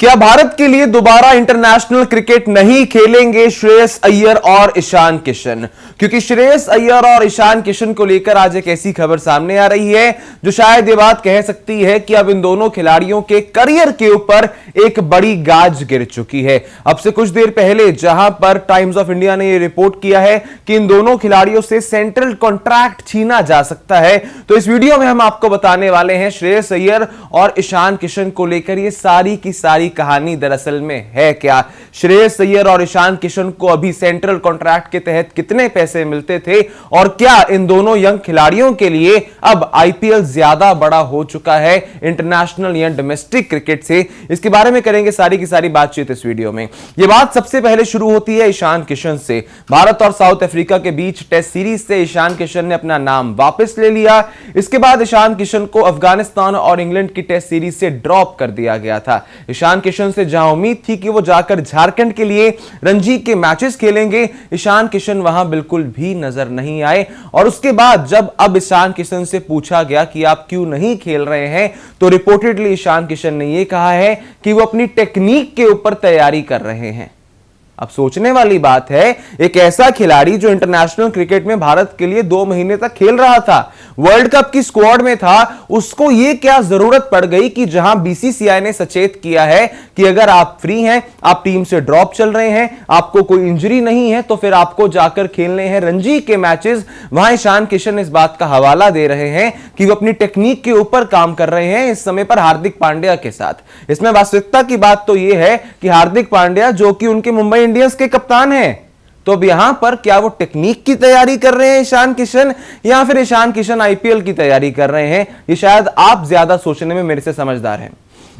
क्या भारत के लिए दोबारा इंटरनेशनल क्रिकेट नहीं खेलेंगे श्रेयस अय्यर और ईशान किशन? क्योंकि श्रेयस अय्यर और ईशान किशन को लेकर आज एक ऐसी खबर सामने आ रही है जो शायद ये बात कह सकती है कि अब इन दोनों खिलाड़ियों के करियर के ऊपर एक बड़ी गाज गिर चुकी है। अब से कुछ देर पहले जहां पर टाइम्स ऑफ इंडिया ने यह रिपोर्ट किया है कि इन दोनों खिलाड़ियों से सेंट्रल कॉन्ट्रैक्ट छीना जा सकता है, तो इस वीडियो में हम आपको बताने वाले हैं श्रेयस अय्यर और ईशान किशन को लेकर ये सारी की सारी कहानी दरअसल में है क्या। श्रेयस अय्यर और ईशान किशन को अभी सेंट्रल कॉन्ट्रैक्ट के तहत कितने पैसे मिलते थे और क्या इन दोनों यंग खिलाड़ियों के लिए अब आईपीएल ज्यादा बड़ा हो चुका है इंटरनेशनल या डोमेस्टिक क्रिकेट से, इसके बारे में करेंगे सारी की सारी बातचीत इस वीडियो में। यह बात सबसे पहले शुरू होती है ईशान किशन से। भारत और साउथ अफ्रीका के बीच टेस्ट सीरीज से ईशान किशन ने अपना नाम वापस ले लिया। इसके बाद ईशान किशन को अफगानिस्तान और इंग्लैंड की टेस्ट सीरीज से ड्रॉप कर दिया गया था। ईशान किशन से जहां उम्मीद थी कि वो जाकर झारखंड के लिए रणजी के मैचेस खेलेंगे, ईशान किशन वहां बिल्कुल भी नजर नहीं आए। और उसके बाद जब अब ईशान किशन से पूछा गया कि आप क्यों नहीं खेल रहे हैं, तो रिपोर्टेडली ईशान किशन ने यह कहा है कि वो अपनी टेक्निक के ऊपर तैयारी कर रहे हैं। अब सोचने वाली बात है, एक ऐसा खिलाड़ी जो इंटरनेशनल क्रिकेट में भारत के लिए 2 महीने तक खेल रहा था, वर्ल्ड कप की स्क्वाड में था, उसको यह क्या जरूरत पड़ गई कि जहां बीसीसीआई ने सचेत किया है कि अगर आप फ्री हैं, आप टीम से ड्रॉप चल रहे हैं, आपको कोई इंजरी नहीं है, तो फिर आपको जाकर खेलने हैं रणजी के मैचेस। वहां ईशान किशन इस बात का हवाला दे रहे हैं कि वो अपनी टेक्निक के ऊपर काम कर रहे हैं इस समय पर हार्दिक पांड्या के साथ। इसमें वास्तविकता की बात तो यह है कि हार्दिक पांड्या जो कि उनके मुंबई इंडियंस के कप्तान हैं, तो अब यहां पर क्या वो टेक्निक की तैयारी कर रहे हैं ईशान किशन, या फिर ईशान किशन आईपीएल की तैयारी कर रहे हैं? ये शायद आप ज्यादा सोचने में मेरे से समझदार हैं।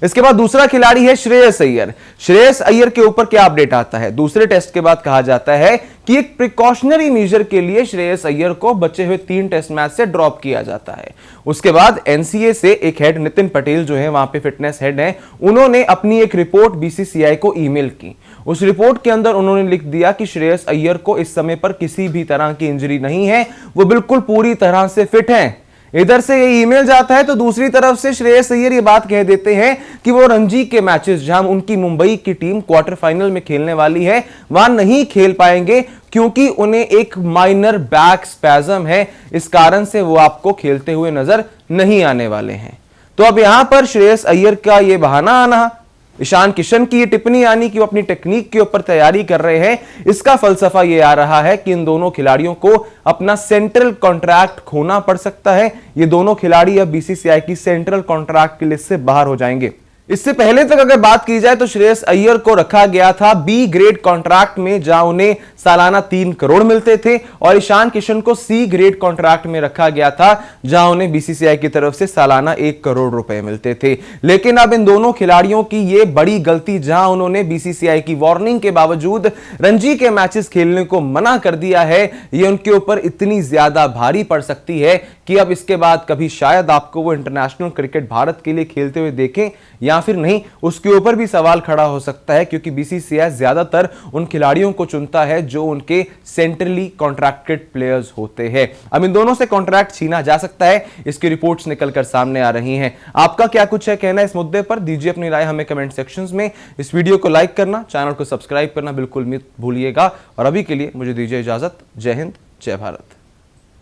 इसके बाद दूसरा खिलाड़ी है श्रेयस अय्यर। श्रेयस अय्यर के ऊपर क्या अपडेट आता है? दूसरे टेस्ट के बाद कहा जाता है कि एक प्रिकॉशनरी मेजर के लिए श्रेयस अय्यर को बचे हुए 3 टेस्ट मैच से ड्रॉप किया जाता है। उसके बाद एनसीए से एक हेड नितिन पटेल जो है वहां पे फिटनेस हेड हैं, उन्होंने अपनी एक रिपोर्ट बीसीसीआई को ईमेल की। उस रिपोर्ट के अंदर उन्होंने लिख दिया कि श्रेयस अय्यर को इस समय पर किसी भी तरह की इंजरी नहीं है, वो बिल्कुल पूरी तरह से फिट हैं। इधर से ये ईमेल जाता है तो दूसरी तरफ से श्रेयस अय्यर ये बात कह देते हैं कि वो रणजी के मैचेस जहां उनकी मुंबई की टीम क्वार्टर फाइनल में खेलने वाली है, वहां नहीं खेल पाएंगे क्योंकि उन्हें एक माइनर बैक स्पैज्म है, इस कारण से वो आपको खेलते हुए नजर नहीं आने वाले हैं। तो अब यहां पर श्रेयस अय्यर का ये बहाना आना, ईशान किशन की ये टिप्पणी आनी कि वो अपनी टेक्निक के ऊपर तैयारी कर रहे हैं, इसका फलसफा ये आ रहा है कि इन दोनों खिलाड़ियों को अपना सेंट्रल कॉन्ट्रैक्ट खोना पड़ सकता है। ये दोनों खिलाड़ी अब बीसीसीआई की सेंट्रल कॉन्ट्रैक्ट की लिस्ट से बाहर हो जाएंगे। इससे पहले तक अगर बात की जाए तो श्रेयस अय्यर को रखा गया था बी ग्रेड कॉन्ट्रैक्ट में, जहां उन्हें सालाना 3 करोड़ मिलते थे, और ईशान किशन को सी ग्रेड कॉन्ट्रैक्ट में रखा गया था जहां उन्हें बीसीसीआई की तरफ से सालाना 1 करोड़ रुपए मिलते थे। लेकिन अब इन दोनों खिलाड़ियों की यह बड़ी गलती, जहां उन्होंने बीसीसीआई की वार्निंग के बावजूद रणजी के मैचेस खेलने को मना कर दिया है, यह उनके ऊपर इतनी ज्यादा भारी पड़ सकती है कि अब इसके बाद कभी शायद आपको वो इंटरनेशनल क्रिकेट भारत के लिए खेलते हुए देखें या फिर नहीं, उसके ऊपर भी सवाल खड़ा हो सकता है। क्योंकि बीसीसीआई ज्यादातर उन खिलाड़ियों को चुनता है जो उनके सेंट्रली कॉन्ट्रैक्टेड प्लेयर्स होते हैं। अब इन दोनों से कॉन्ट्रैक्ट छीना जा सकता है, इसकी रिपोर्ट्स निकलकर सामने आ रही हैं। आपका क्या कुछ है कहना इस मुद्दे पर? दीजिए अपनी राय हमें कमेंट सेक्शंस में। इस वीडियो को लाइक करना, चैनल को सब्सक्राइब करना बिल्कुल मत भूलिएगा। और अभी के लिए मुझे दीजिए इजाजत। जय हिंद, जय भारत।